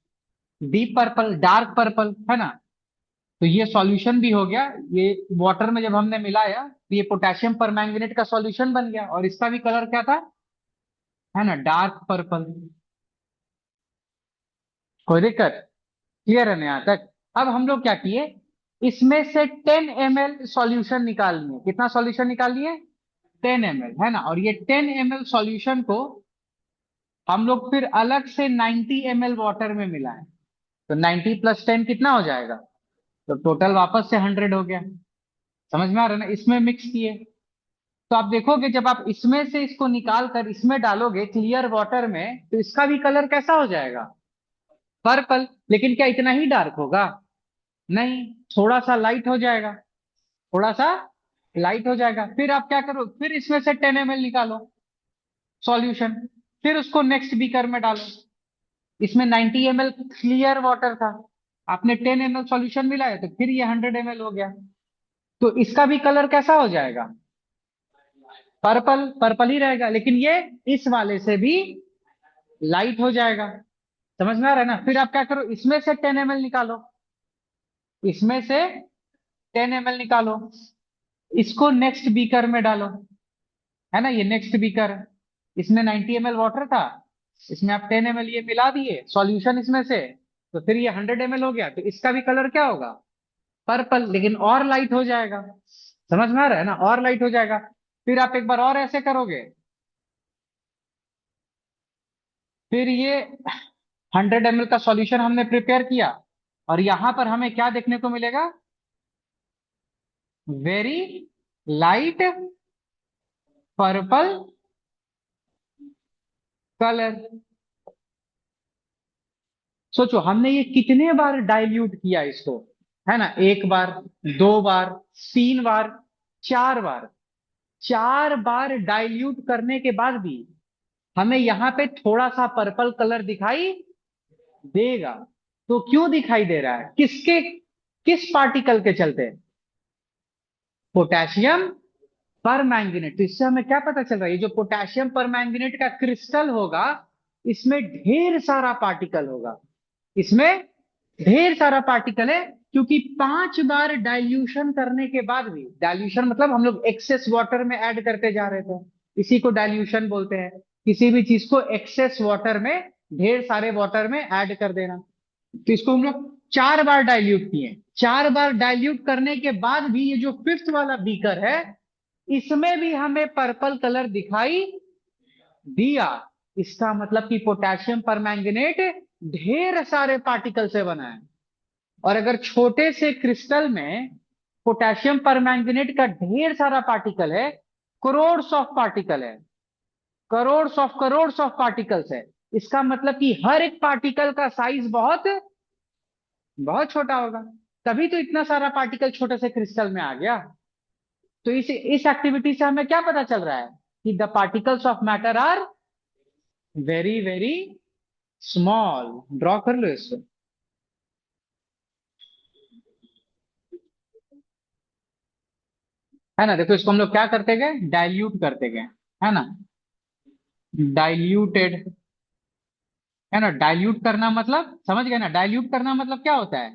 [SPEAKER 1] डीप पर्पल, डार्क पर्पल, है ना। तो ये सॉल्यूशन भी हो गया। ये वाटर में जब हमने मिलाया तो ये पोटेशियम पर मैंगनेट का सॉल्यूशन बन गया, और इसका भी कलर क्या था? है ना, डार्क पर्पल। कोई दिक्कत? क्लियर है ना यहाँ तक? अब हम लोग क्या किए, इसमें से 10 ml सॉल्यूशन निकाल लिए। कितना सॉल्यूशन निकाल लिए? 10 ml, है ना। और ये 10 ml सॉल्यूशन को हम लोग फिर अलग से 90 ml वाटर में मिलाएं। तो 90 + 10 कितना हो जाएगा? तो टोटल वापस से 100 हो गया। समझ में आ रहा है ना? इसमें मिक्स किए। तो आप देखोगे जब आप इसमें से इसको निकाल कर इसमें डालोगे क्लियर वाटर में, तो इसका भी कलर कैसा हो जाएगा? पर्पल। लेकिन क्या इतना ही डार्क होगा? नहीं, थोड़ा सा लाइट हो जाएगा। थोड़ा सा लाइट हो जाएगा। फिर आप क्या करो, फिर इसमें से 10 ml निकालो सॉल्यूशन, फिर उसको नेक्स्ट बीकर में डालो। इसमें 90 ml क्लियर वाटर था, आपने 10 ml सॉल्यूशन मिलाया, तो फिर ये 100 ml हो गया। तो इसका भी कलर कैसा हो जाएगा? पर्पल, पर्पल ही रहेगा, लेकिन ये इस वाले से भी लाइट हो जाएगा। समझ में आ रहा है ना? फिर आप क्या करो, इसमें से 10 ml निकालो, इसमें से 10 ml निकालो, इसको नेक्स्ट बीकर में डालो, है ना। ये नेक्स्ट बीकर है, इसमें 90 ml वाटर था, इसमें आप 10 ml ये मिला दिए सॉल्यूशन इसमें से, तो फिर ये 100 ml हो गया। तो इसका भी कलर क्या होगा? पर्पल, लेकिन और लाइट हो जाएगा। समझ में आ रहा है ना? और लाइट हो जाएगा। फिर आप एक बार और ऐसे करोगे, फिर ये 100 ml का सॉल्यूशन हमने प्रिपेयर किया, और यहां पर हमें क्या देखने को मिलेगा? Very light purple colour. सोचो हमने ये कितने बार डाइल्यूट किया इसको, है ना। एक बार, दो बार, तीन बार, चार बार। चार बार डाइल्यूट करने के बाद भी हमें यहाँ पे थोड़ा सा पर्पल कलर दिखाई देगा। तो क्यों दिखाई दे रहा है? किस पार्टिकल के चलते? पोटेशियम पर मैंगनेट। तो इससे हमें क्या पता चल रहा है? ये जो पोटेशियम पर मैंगनेट का क्रिस्टल होगा, इसमें ढेर सारा पार्टिकल होगा। इसमें ढेर सारा पार्टिकल है, क्योंकि 5 बार डाइल्यूशन करने के बाद भी, डाइल्यूशन मतलब हम लोग एक्सेस वाटर में ऐड करते जा रहे थे, इसी को डाइल्यूशन बोलते हैं। किसी भी चीज को एक्सेस वाटर में, ढेर सारे वाटर में ऐड कर देना। तो इसको हम लोग 4 बार डाइल्यूट किए। 4 बार डाइल्यूट करने के बाद भी ये जो फिफ्थ वाला बीकर है, इसमें भी हमें पर्पल कलर दिखाई दिया। इसका मतलब कि पोटेशियम परमैंगनेट ढेर सारे पार्टिकल से बना है। और अगर छोटे से क्रिस्टल में पोटेशियम परमैंगनेट का ढेर सारा पार्टिकल है, करोड़ ऑफ पार्टिकल है, करोड़ ऑफ पार्टिकल्स है, इसका मतलब कि हर एक पार्टिकल का साइज बहुत बहुत छोटा होगा, तभी तो इतना सारा पार्टिकल छोटे से क्रिस्टल में आ गया। तो इस एक्टिविटी से हमें क्या पता चल रहा है कि the particles of matter are very very small. Draw कर लो इसको। है ना, देखो इसको हम लोग क्या करते गए, डाइल्यूट करते गए, है ना, डाइल्यूटेड। है ना, डाइल्यूट करना मतलब समझ गए ना, डाइल्यूट करना मतलब क्या होता है,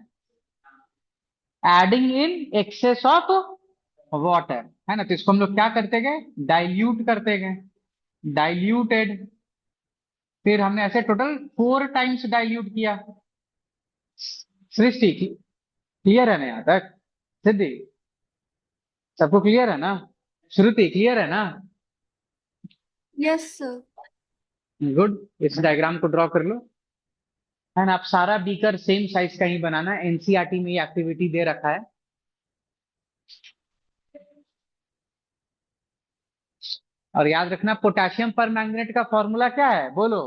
[SPEAKER 1] adding in excess of water. है ना, तो इसको हम लोग क्या करते गए, डाइल्यूट करते गए, डाइल्यूटेड। फिर हमने ऐसे टोटल 4 टाइम्स डाइल्यूट किया। सृष्टि क्लियर है ना यहाँ तक, सिद्धि सबको क्लियर है ना, श्रुति क्लियर है ना।
[SPEAKER 2] Yes sir.
[SPEAKER 1] गुड, इस डायग्राम को ड्रॉ कर लो। है ना, आप सारा बीकर सेम साइज का ही बनाना, एनसीईआरटी में ये एक्टिविटी दे रखा है। और याद रखना पोटेशियम पर मैंगनेट का फॉर्मूला क्या है, बोलो,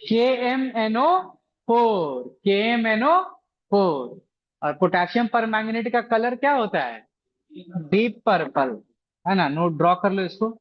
[SPEAKER 1] KMnO4, KMnO4। और पोटेशियम पर मैंगनेट का कलर क्या होता है, डीप पर्पल। है ना, नोट ड्रॉ कर लो इसको।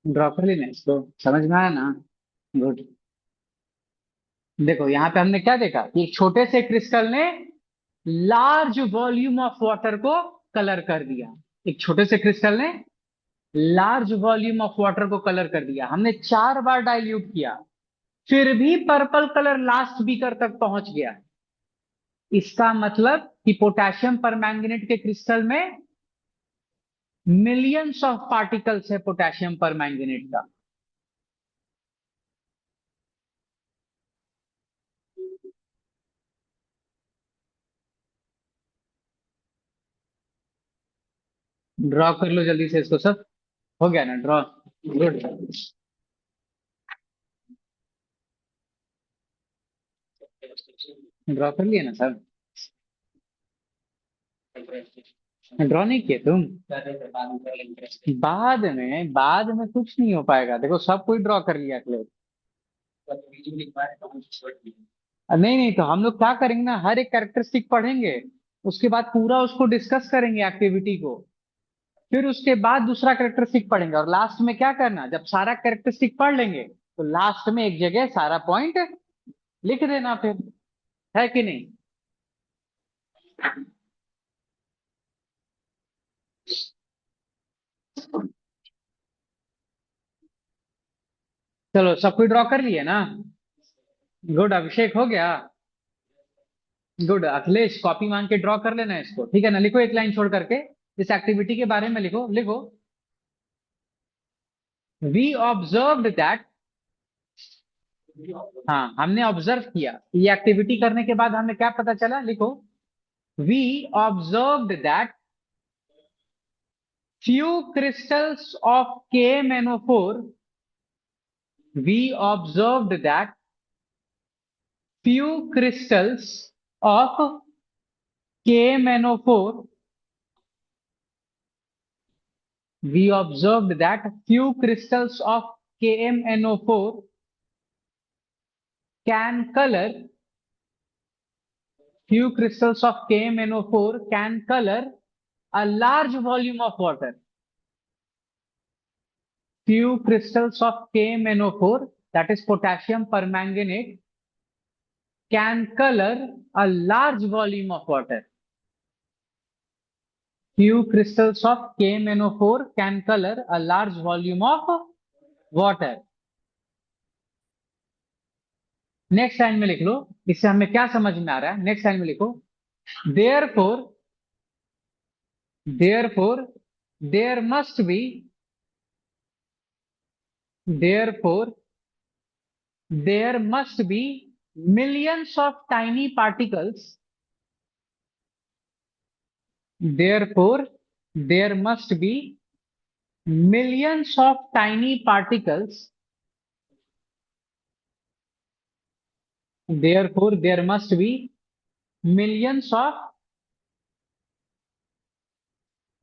[SPEAKER 1] ड्रॉ कर लेना इसको, समझ में आया ना। गुड। देखो यहाँ पे हमने क्या देखा कि एक छोटे से क्रिस्टल ने लार्ज वॉल्यूम ऑफ वाटर को कलर कर दिया। एक छोटे से क्रिस्टल ने लार्ज वॉल्यूम ऑफ वाटर को कलर कर दिया, हमने 4 बार डाइल्यूट किया, फिर भी पर्पल कलर लास्ट बीकर तक पहुंच गया। इसका मतलब कि पोटेशियम परमैंगनेट के क्रिस्टल में मिलियंस ऑफ पार्टिकल्स है पोटेशियम परमैंगनेट का। ड्रॉ कर लो जल्दी से इसको सब, हो गया ना ड्रॉ। गुड। ड्रॉ कर लिया ना सब, ड्रॉ नहीं किए तुम, बाद में कुछ नहीं हो पाएगा, देखो सब कोई ड्रॉ कर लिया क्लियर। नहीं नहीं, तो हम लोग क्या करेंगे ना, हर एक कैरेक्टरिस्टिक पढ़ेंगे, उसके बाद पूरा उसको डिस्कस करेंगे एक्टिविटी को, फिर उसके बाद दूसरा कैरेक्टरिस्टिक पढ़ेंगे, और लास्ट में क्या करना, जब सारा कैरेक्टरिस्टिक पढ़ लेंगे तो लास्ट में एक जगह सारा पॉइंट लिख देना फिर, है कि नहीं। चलो सब कोई ड्रॉ कर लिए ना। गुड, अभिषेक हो गया। गुड, अखिलेश कॉपी मांग के ड्रॉ कर लेना इसको, ठीक है ना, लिखो एक लाइन छोड़ करके, इस एक्टिविटी के बारे में लिखो, लिखो। वी ऑब्जर्व्ड दैट, हाँ हमने ऑब्जर्व किया, ये एक्टिविटी करने के बाद हमें क्या पता चला, लिखो। We observed that few crystals of KMnO4, we observed that few crystals of KMnO4, we observed that few crystals of KMnO4 can color, few crystals of KMnO4 can color a large volume of water. Few crystals of KMnO4, that is potassium permanganate, can color a large volume of water. few crystals of KMnO4 can color a large volume of water. Next line में लिख लो, इससे हमें क्या समझ में आ रहा है। Next line में लिखो, therefore therefore there must be therefore there must be millions of tiny particles. Therefore there must be millions of tiny particles. Therefore there must be millions of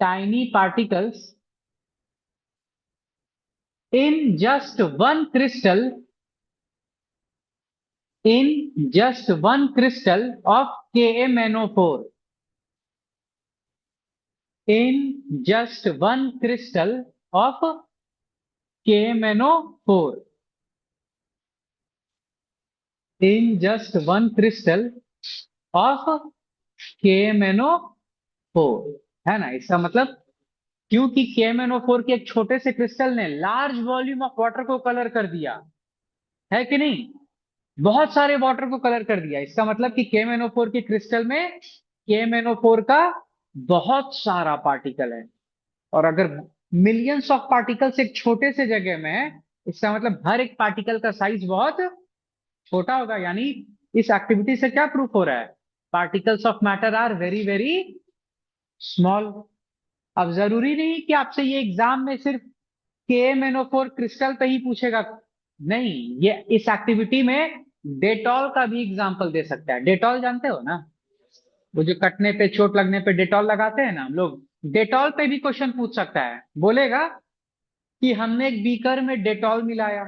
[SPEAKER 1] tiny particles in just one crystal, in just one crystal of KMnO4. In just one crystal of KMnO4. In just one crystal of KMnO4, है ना। इसका मतलब क्योंकि KMnO4 के एक छोटे से crystal ने लार्ज वॉल्यूम ऑफ वाटर को कलर कर दिया, है कि नहीं, बहुत सारे वाटर को कलर कर दिया। इसका मतलब कि KMnO4 के क्रिस्टल में KMnO4 का बहुत सारा पार्टिकल है। और अगर मिलियंस ऑफ पार्टिकल्स एक छोटे से जगह में है, इसका मतलब हर एक पार्टिकल का साइज बहुत छोटा होगा। यानी इस एक्टिविटी से क्या प्रूफ हो रहा है, particles of matter are very very small. अब जरूरी नहीं कि आपसे ये एग्जाम में सिर्फ KMnO4 क्रिस्टल पे ही पूछेगा, नहीं, ये इस एक्टिविटी में डेटॉल का भी एग्जाम्पल दे सकता है। डेटॉल जानते हो ना, वो जो कटने पे चोट लगने पे डेटॉल लगाते हैं ना हम लोग, डेटॉल पे भी क्वेश्चन पूछ सकता है। बोलेगा कि हमने एक बीकर में डेटॉल मिलाया,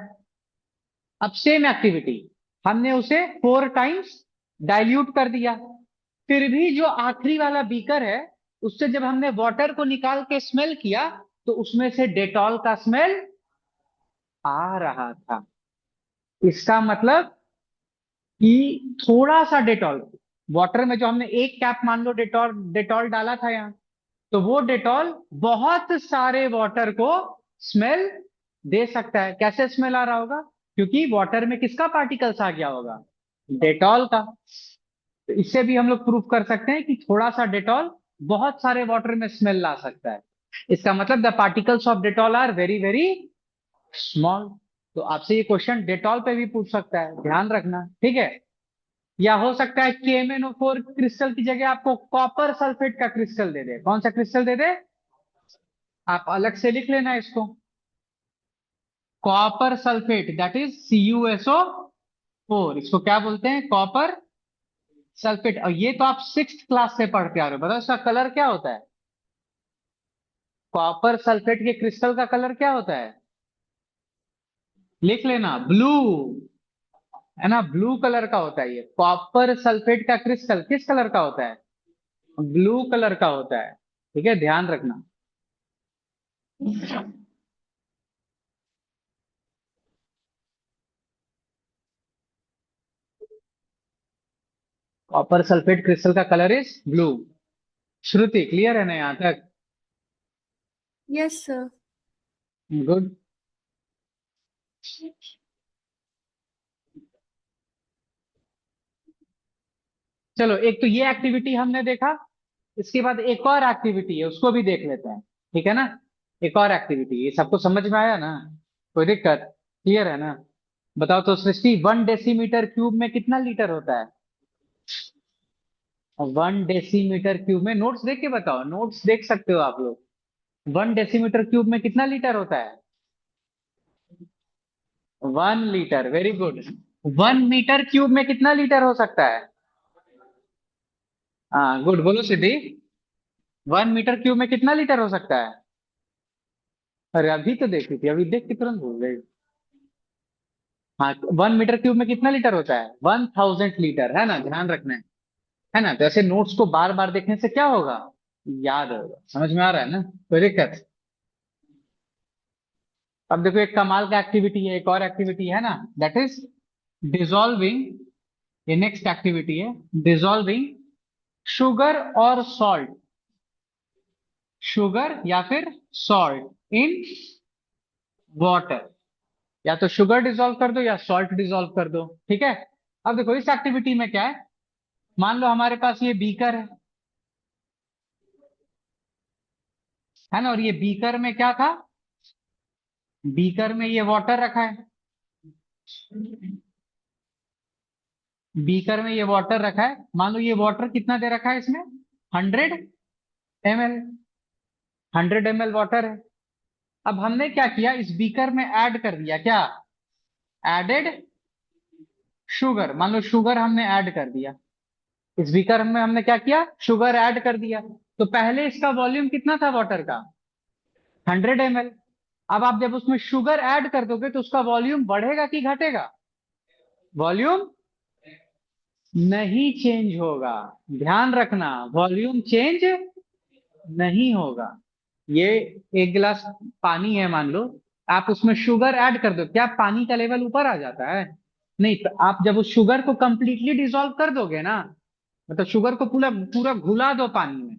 [SPEAKER 1] अब सेम एक्टिविटी, हमने उसे 4 टाइम्स डाइल्यूट कर दिया, फिर भी जो आखिरी वाला बीकर है उससे जब हमने वाटर को निकाल के स्मेल किया तो उसमें से डेटॉल का स्मेल आ रहा था। इसका मतलब कि थोड़ा सा डेटॉल, वाटर में जो हमने एक कैप मान लो डेटॉल डेटॉल डाला था यहाँ, तो वो डेटॉल बहुत सारे वाटर को स्मेल दे सकता है। कैसे स्मेल आ रहा होगा, क्योंकि वाटर में किसका पार्टिकल्स आ गया होगा, डेटॉल का। तो इससे भी हम लोग प्रूफ कर सकते हैं कि थोड़ा सा डेटॉल बहुत सारे वाटर में स्मेल ला सकता है। इसका मतलब the particles of Dettol are very very small. तो आपसे ये क्वेश्चन डेटॉल पे भी पूछ सकता है, ध्यान रखना, ठीक है। या हो सकता है KMnO4 क्रिस्टल की जगह आपको कॉपर सल्फेट का क्रिस्टल दे दे। कौन सा क्रिस्टल दे दे, आप अलग से लिख लेना इसको, copper sulphate, that is CuSO4। इसको क्या बोलते हैं, कॉपर सल्फेट। और ये तो आप 6th क्लास से पढ़ के आ रहे हो। बताओ इसका कलर क्या होता है, कॉपर सल्फेट के क्रिस्टल का कलर क्या होता है, लिख लेना, ब्लू, है ना, ब्लू कलर का होता है। ये कॉपर सल्फेट का क्रिस्टल किस कलर का होता है, ब्लू कलर का होता है, ठीक है, ध्यान रखना। कॉपर सल्फेट क्रिस्टल का colour is blue. Shruti clear है ना यहां तक,
[SPEAKER 2] Yes, sir.
[SPEAKER 1] गुड। चलो एक तो ये एक्टिविटी हमने देखा, इसके बाद एक और एक्टिविटी है, उसको भी देख लेते हैं, ठीक है ना। एक और एक्टिविटी, ये सबको समझ में आया ना, कोई दिक्कत, क्लियर है ना। बताओ तो सृष्टि, 1 डेसीमीटर क्यूब में कितना लीटर होता है, 1 डेसीमीटर क्यूब में, नोट्स देख के बताओ, नोट्स देख सकते हो आप लोग। 1 डेसीमीटर क्यूब में कितना लीटर होता है, 1 litre, very good. 1 metre cube में कितना लीटर हो सकता है, हाँ गुड, बोलो सिद्धि, 1 मीटर क्यूब में कितना लीटर हो सकता है। अरे अभी तो देखी थी, अभी देख के तुरंत भूल गई। हाँ, 1 मीटर क्यूब में कितना लीटर होता है, 1000 लीटर, है ना, ध्यान रखना है ना। तो ऐसे नोट्स को बार बार देखने से क्या होगा, याद होगा। समझ में आ रहा है ना, कोई दिक्कत। अब देखो एक कमाल का एक्टिविटी है, एक और एक्टिविटी है ना, दैट इज डिजॉल्विंग। ये नेक्स्ट एक्टिविटी है, डिजॉल्विंग शुगर और सॉल्ट शुगर या फिर सॉल्ट इन वाटर। या तो शुगर डिसॉल्व कर दो या सॉल्ट डिसॉल्व कर दो। ठीक है। अब देखो इस एक्टिविटी में क्या है, मान लो हमारे पास ये बीकर है ना, और ये बीकर में क्या था, बीकर में ये वाटर रखा है, बीकर में ये वाटर रखा है। मान लो ये वाटर कितना दे रखा है इसमें, 100 ml, 100 ml वाटर है। अब हमने क्या किया, इस बीकर में ऐड कर दिया क्या, एडेड शुगर। मान लो शुगर हमने ऐड कर दिया, इस बीकर में हमने क्या किया, शुगर ऐड कर दिया। तो पहले इसका वॉल्यूम कितना था वाटर का, 100 ml। अब आप जब उसमें शुगर ऐड कर दोगे तो उसका वॉल्यूम बढ़ेगा कि घटेगा, वॉल्यूम नहीं चेंज होगा। ध्यान रखना, वॉल्यूम चेंज नहीं होगा। ये एक गिलास पानी है मान लो, आप उसमें शुगर ऐड कर दो, क्या पानी का लेवल ऊपर आ जाता है, नहीं। तो आप जब उस शुगर को कंप्लीटली डिसॉल्व कर दोगे ना, मतलब शुगर को पूरा पूरा घुला दो पानी में,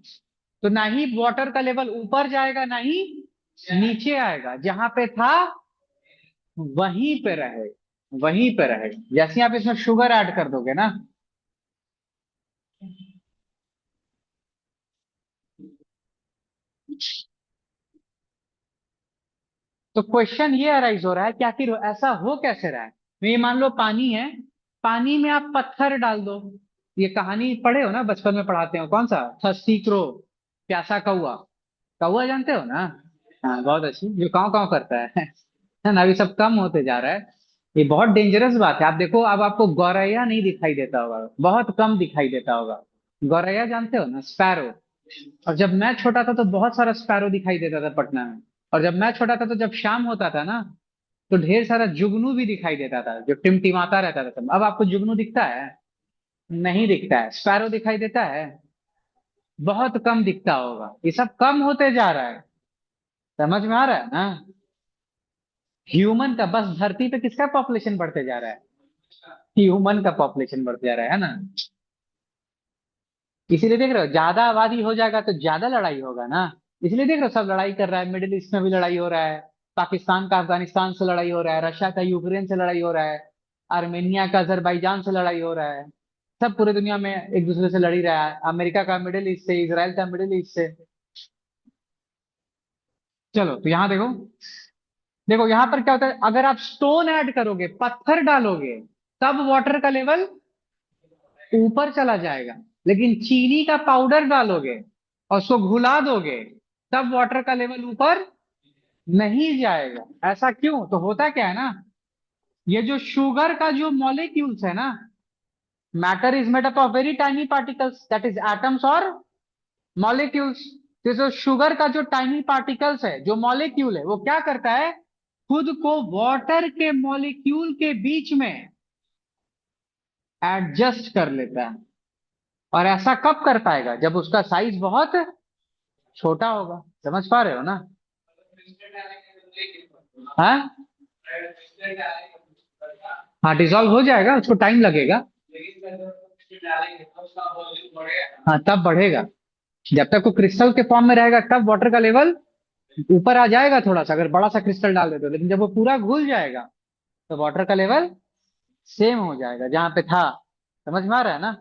[SPEAKER 1] तो ना ही वाटर का लेवल ऊपर जाएगा ना ही नीचे आएगा, जहां पे था वहीं पे रहे, वहीं पे रहे। जैसे ही आप इसमें शुगर ऐड कर दोगे ना, तो क्वेश्चन ये अराइज हो रहा है कि आखिर ऐसा हो कैसे रहा है। तो ये मान लो पानी है, पानी में आप पत्थर डाल दो। ये कहानी पढ़े हो ना, बचपन में पढ़ाते हो, कौन सा, थर्स्टी क्रो, प्यासा कौआ। कौआ जानते हो ना, हाँ बहुत अच्छी, जो काव काव करता है ना। अभी सब कम होते जा रहा है, ये बहुत डेंजरस बात है। आप देखो अब आपको गौरैया नहीं दिखाई देता होगा, बहुत कम दिखाई देता होगा। गौरैया जानते हो ना, स्पैरो। और जब मैं छोटा था तो बहुत सारा स्पैरो दिखाई देता था पटना में। और जब मैं छोटा था तो जब शाम होता था ना, तो ढेर सारा जुगनू भी दिखाई देता था, जो टिमटिमाता रहता था सब। अब आपको जुगनू दिखता है, नहीं दिखता है। स्पैरो दिखाई देता है, बहुत कम दिखता होगा। ये सब कम होते जा रहा है, समझ में आ रहा है ना। ह्यूमन का, बस धरती पे किसका पॉपुलेशन बढ़ते जा रहा है, ह्यूमन का पॉपुलेशन बढ़ते जा रहा है ना। इसीलिए देख रहे हो, ज्यादा आबादी हो जाएगा तो ज्यादा लड़ाई होगा ना। इसलिए देख रहे हो सब लड़ाई कर रहा है, मिडिल ईस्ट में भी लड़ाई हो रहा है, पाकिस्तान का अफगानिस्तान से लड़ाई हो रहा है, रशिया का यूक्रेन से लड़ाई हो रहा है, आर्मेनिया का अजरबैजान से लड़ाई हो रहा है। सब पूरे दुनिया में एक दूसरे से लड़ ही रहा है, अमेरिका का मिडिल ईस्ट से, इसराइल का मिडिल ईस्ट से। चलो तो यहाँ देखो, देखो यहाँ पर क्या होता है, अगर आप स्टोन ऐड करोगे, पत्थर डालोगे, तब वाटर का लेवल ऊपर चला जाएगा। लेकिन चीनी का पाउडर डालोगे और उसको घुला दोगे, तब वाटर का लेवल ऊपर नहीं जाएगा। ऐसा क्यों, तो होता क्या है ना, ये जो शुगर का जो मॉलिक्यूल्स है ना, matter is made up of very tiny particles, that is atoms और मॉलिक्यूल्स। तो जो शुगर का जो टाइनी पार्टिकल्स है, जो मॉलिक्यूल है, वो क्या करता है, खुद को वाटर के मॉलिक्यूल के बीच में एडजस्ट कर लेता है। और ऐसा कब कर पाएगा, जब उसका साइज बहुत छोटा होगा। समझ पा रहे हो ना। हाँ, हाँ डिसॉल्व हो जाएगा, उसको टाइम लगेगा। हाँ तब बढ़ेगा, जब तक वो क्रिस्टल के फॉर्म में रहेगा तब वाटर का लेवल ऊपर आ जाएगा थोड़ा सा, अगर बड़ा सा क्रिस्टल डाल देते हो। लेकिन जब वो पूरा घुल जाएगा तो वाटर का लेवल सेम हो जाएगा जहां पे था। समझ में आ रहा है ना।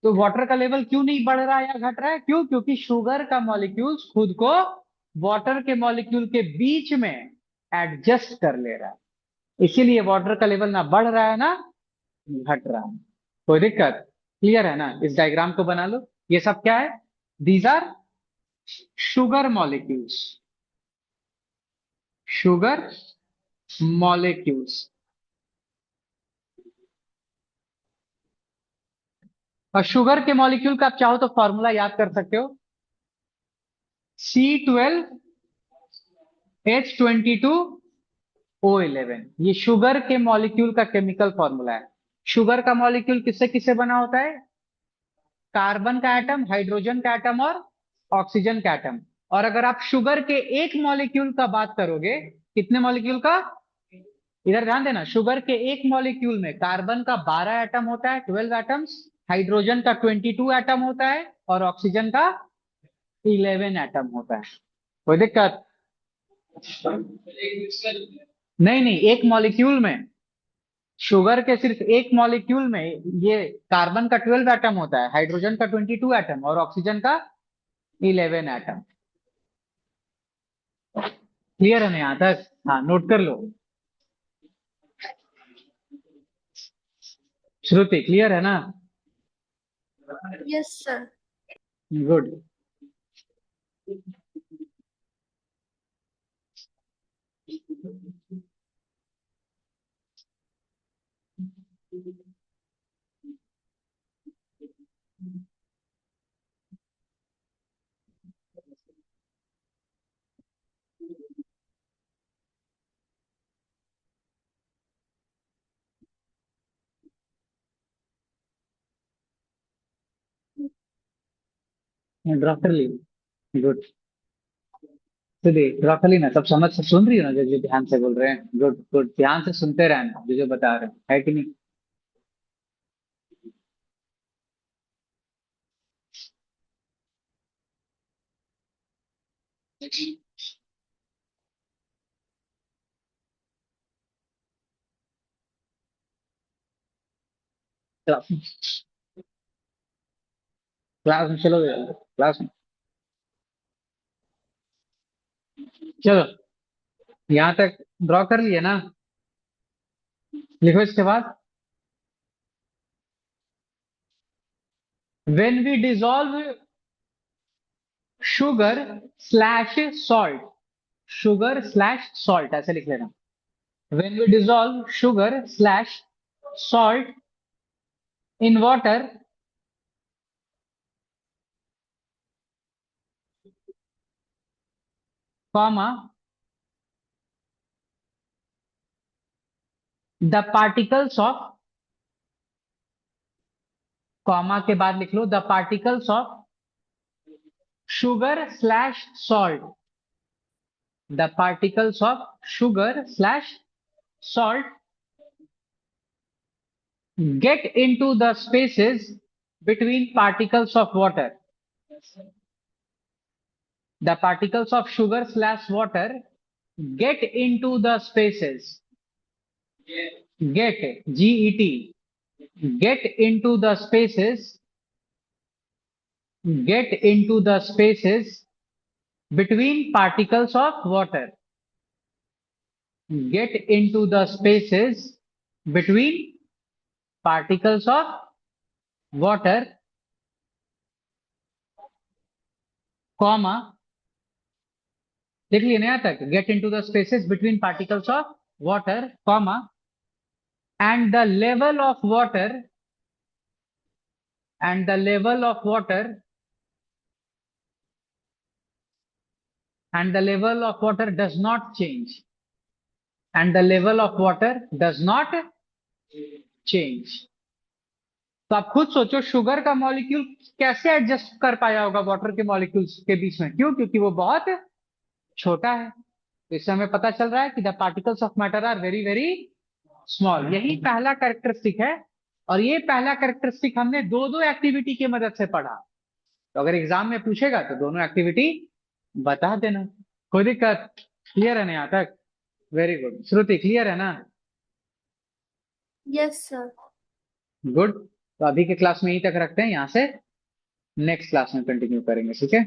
[SPEAKER 1] तो वाटर का लेवल क्यों नहीं बढ़ रहा है या घट रहा है, क्यों, क्योंकि शुगर का मॉलिक्यूल्स खुद को वाटर के मॉलिक्यूल के बीच में एडजस्ट कर ले रहा है। इसीलिए वाटर का लेवल ना बढ़ रहा है ना घट रहा है। कोई दिक्कत, क्लियर है ना। इस डायग्राम को बना लो। ये सब क्या है, these are sugar molecules, sugar molecules. और शुगर के मॉलिक्यूल का आप चाहो तो फॉर्मूला याद कर सकते हो, C12H22O11। ये शुगर के मॉलिक्यूल का केमिकल फॉर्मूला है। शुगर का मॉलिक्यूल किससे किससे बना होता है, कार्बन का एटम, हाइड्रोजन का एटम और ऑक्सीजन का एटम। और अगर आप शुगर के एक मॉलिक्यूल का बात करोगे, कितने मॉलिक्यूल का, इधर ध्यान देना, शुगर के एक मॉलिक्यूल में कार्बन का 12 एटम होता है, 12 एटम्स, हाइड्रोजन का 22 एटम होता है, और ऑक्सीजन का 11 एटम होता है। कोई दिक्कत? नहीं नहीं, एक मॉलिक्यूल में, शुगर के सिर्फ एक मॉलिक्यूल में ये कार्बन का 12 एटम होता है, हाइड्रोजन का 22 एटम और ऑक्सीजन का 11 एटम। क्लियर है ना यहाँ तक? हाँ, नोट कर लो। श्रुति क्लियर है ना?
[SPEAKER 2] Yes, sir.
[SPEAKER 1] गुड। ड्रॉ कर ली? गुड। तो देख ड्रॉ कर ली ना, सब समझ से सुन रही हो ना, जो जो ध्यान से बोल रहे हैं? गुड गुड, ध्यान से सुनते रहना जो जो बता रहे हैं, है कि नहीं? क्लास में, क्लास में चलो, क्लास में। चलो, यहाँ तक ड्रॉ कर लिए ना? लिखो इसके बाद, when we dissolve sugar slash salt, sugar slash salt ऐसे लिख लेना। when we dissolve sugar slash salt in water, comma, the particles of, comma के बाद लिख लो the particles of sugar slash salt, the particles of sugar slash salt get into the spaces between particles of water. The particles of sugar slash water get into the spaces. Get, G-E-T, get into the spaces, get into the spaces between particles of water. Get into the spaces between particles of water, comma, देख लिए ना यहाँ तक? Get into the spaces between particles of water, comma, and the level of water, and the level of water, and the level of water does not change, and the level of water does not change. तो आप खुद सोचो, sugar का molecule कैसे adjust कर पाया होगा water के मॉलिक्यूल्स के बीच में? क्यों? क्योंकि वो बहुत छोटा है। तो इससे हमें पता चल रहा है कि the particles of matter are very very small. यही पहला कैरेक्टरिस्टिक है, और ये पहला कैरेक्टरिस्टिक हमने दो दो एक्टिविटी की मदद से पढ़ा। तो अगर एग्जाम में पूछेगा तो दोनों एक्टिविटी बता देना, कोई दिक्कत? क्लियर है ना यहाँ तक? Very good. श्रुति क्लियर है ना?
[SPEAKER 2] Yes, sir.
[SPEAKER 1] गुड। तो अभी के क्लास में यहीं तक रखते हैं, यहाँ से नेक्स्ट क्लास में कंटिन्यू करेंगे, ठीक है?